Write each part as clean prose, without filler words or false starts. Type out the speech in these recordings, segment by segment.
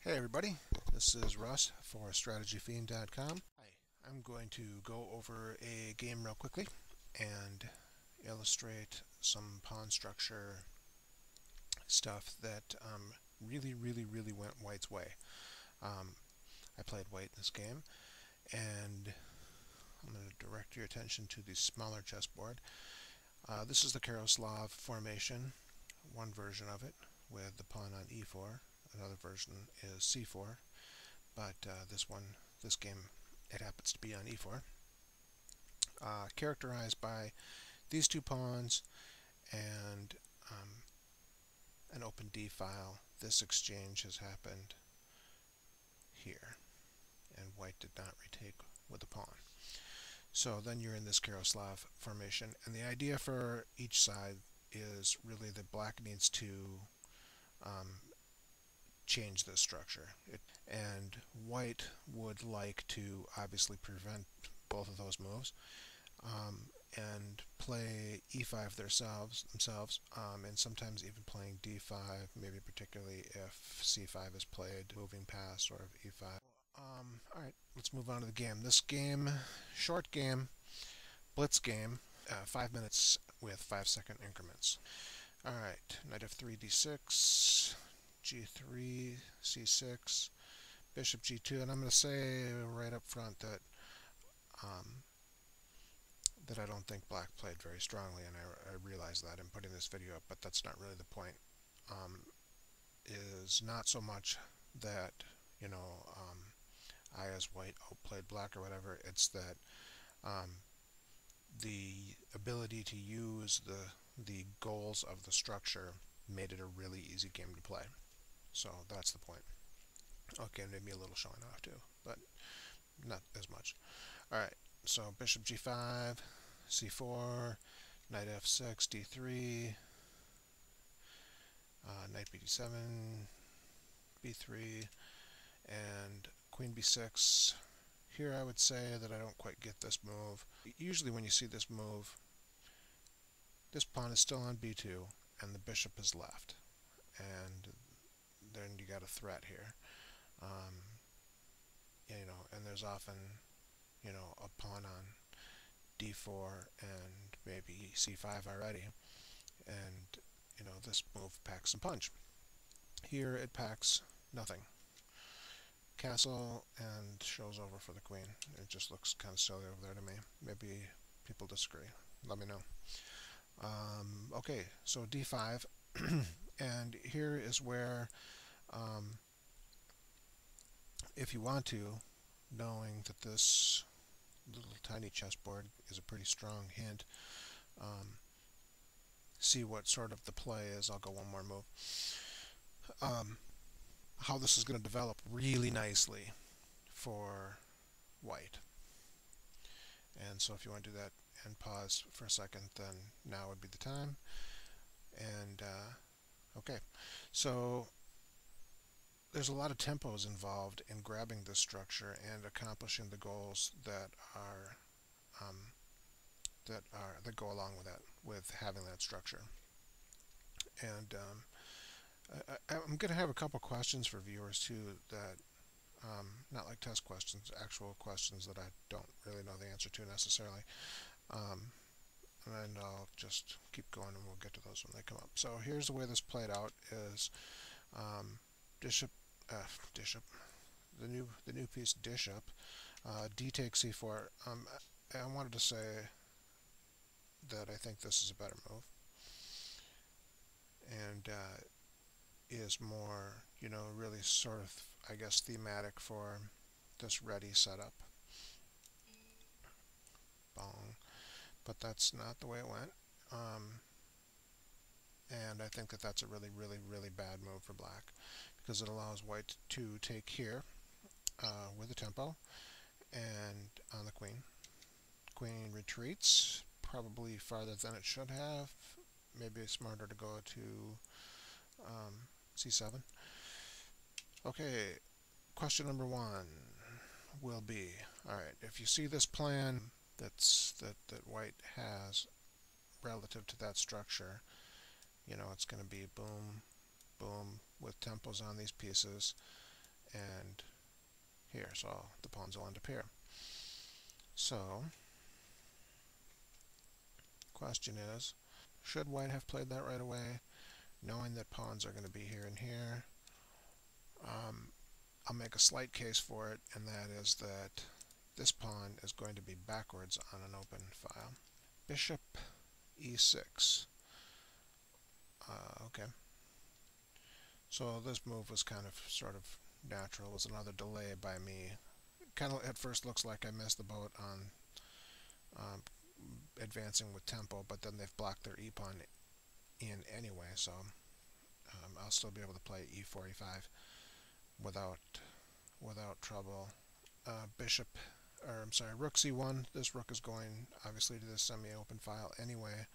Hey everybody, this is Russ for strategyfiend.com. Hi, I'm going to go over a game real quickly and illustrate some pawn structure stuff that really went White's way. I played White in this game, and I'm going to direct your attention to the smaller chessboard. This is the Yaroslav formation, one version of it with the pawn on e4. Another version is c4, but this game, it happens to be on e4. Characterized by these two pawns and an open d file. This exchange has happened here, and White did not retake with the pawn. So then you're in this Yaroslav formation, and the idea for each side is really that Black needs to change this structure. And White would like to obviously prevent both of those moves and play e5 themselves, and sometimes even playing d5, maybe particularly if c5 is played, moving past sort of e5. Alright, let's move on to the game. This game, short game, Blitz game, 5 minutes with 5-second increments. Alright, knight f3, d6, g3, c6, bishop g2, and I'm going to say right up front that I don't think Black played very strongly, and I realize that in putting this video up, but that's not really the point. Is not so much that, I as White outplayed Black or whatever, it's that the ability to use the goals of the structure made it a really easy game to play. So that's the point. Okay, maybe a little showing off too, but not as much. Alright, so bishop g5, c4, knight f6, d3, knight bd7, b3, and queen b6. Here I would say that I don't quite get this move. Usually when you see this move, this pawn is still on b2 and the bishop is left, and then you got a threat here. And there's often, a pawn on d4 and maybe c5 already, and this move packs some punch. Here it packs nothing. Castle and shows over for the queen. It just looks kind of silly over there to me. Maybe people disagree. Let me know. Okay, so d5, and here is where, if you want to, knowing that this little tiny chessboard is a pretty strong hint, see what sort of the play is. I'll go one more move. How this is going to develop really nicely for White. And so if you want to do that and pause for a second, then now would be the time. And okay, so there's a lot of tempos involved in grabbing this structure and accomplishing the goals that go along with that, with having that structure. And I'm going to have a couple questions for viewers too, that not like test questions, actual questions that I don't really know the answer to necessarily. And I'll just keep going and we'll get to those when they come up. So here's the way this played out: is bishop, the new piece bishop, d takes c4. I wanted to say that I think this is a better move, and is more, really sort of, I guess, thematic for this ready setup. Bong. But that's not the way it went. And I think that that's a really bad move for Black, because it allows White to take here with a tempo and on the queen. Queen retreats, probably farther than it should have. Maybe it's smarter to go to c7. Okay, question number one will be, alright, if you see this plan that White has relative to that structure, it's going to be boom, boom, with tempos on these pieces, and here, so the pawns will end up here. So, question is, should white have played that right away, knowing that pawns are going to be here and here? I'll make a slight case for it, and that is that this pawn is going to be backwards on an open file. Bishop e6. Okay. So this move was kind of sort of natural. It was another delay by me. Kind of at first looks like I missed the boat on advancing with tempo, but then they've blocked their e-pawn in anyway, so I'll still be able to play e4, e5 without trouble. Bishop, or I'm sorry, rook c1. This rook is going obviously to this semi-open file anyway,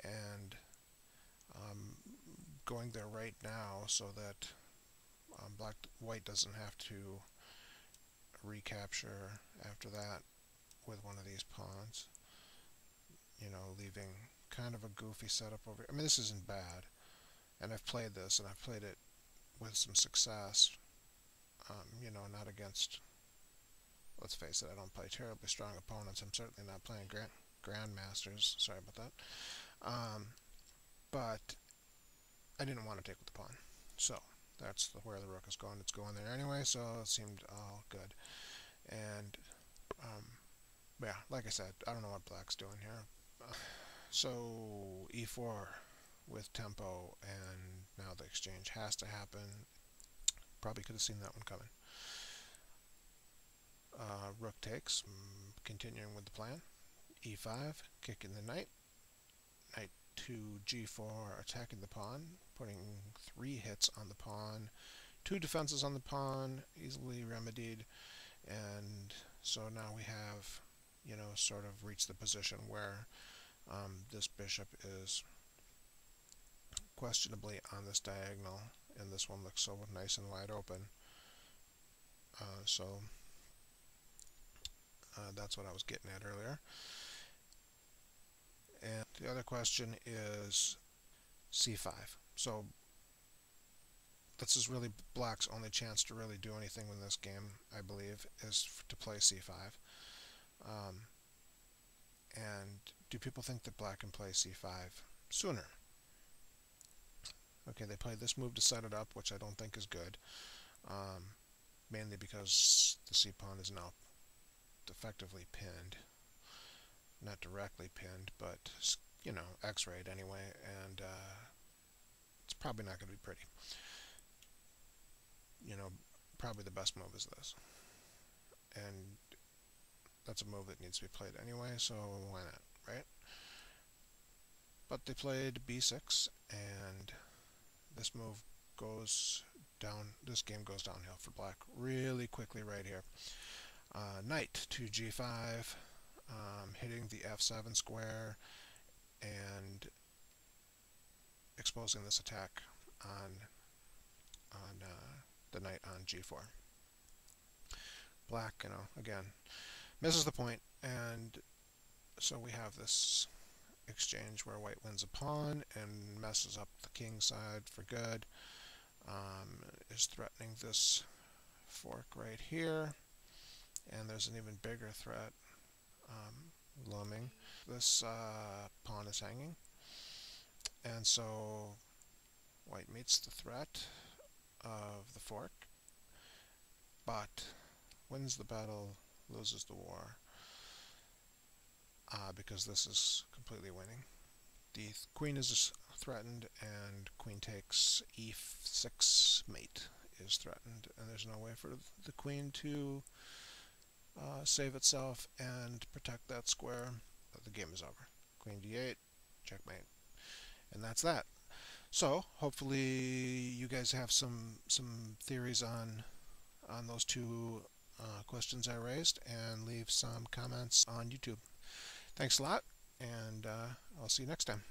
and going there right now so that white doesn't have to recapture after that with one of these pawns. You know, leaving kind of a goofy setup over here. I mean, this isn't bad, and I've played this, and I've played it with some success. You know, not against, let's face it, I don't play terribly strong opponents. I'm certainly not playing grandmasters. Sorry about that. But I didn't want to take with the pawn. So that's where the rook is going. It's going there anyway, so it seemed all good. And yeah, like I said, I don't know what black's doing here. So e4 with tempo, and now the exchange has to happen. Probably could have seen that one coming. Rook takes, continuing with the plan. e5, kicking the knight. Knight to g4, attacking the pawn, putting 3 hits on the pawn, 2 defenses on the pawn, easily remedied. And so now we have, you know, sort of reached the position where this bishop is questionably on this diagonal, and this one looks so nice and wide open. So that's what I was getting at earlier. And the other question is c5. So this is really black's only chance to really do anything in this game, I believe, is to play c5. And do people think that black can play c5 sooner? Okay, they played this move to set it up, which I don't think is good, mainly because the c-pawn is now effectively pinned. Not directly pinned, but, you know, x-rayed anyway, and it's probably not going to be pretty. You know, probably the best move is this. And that's a move that needs to be played anyway, so why not, right? But they played b6, and this move goes down, this game goes downhill for black really quickly right here. Knight to g5, hitting the f7 square and exposing this attack on the knight on g4. Black, you know, again, misses the point, and so we have this exchange where white wins a pawn and messes up the king side for good. Is threatening this fork right here, and there's an even bigger threat looming. This pawn is hanging, and so white meets the threat of the fork, but wins the battle, loses the war, because this is completely winning. The queen is threatened, and queen takes e6 mate is threatened, and there's no way for the queen to save itself and protect that square. The game is over. Queen d8, checkmate, and that's that. So hopefully you guys have some theories on those two questions I raised, and leave some comments on YouTube. Thanks a lot, and I'll see you next time.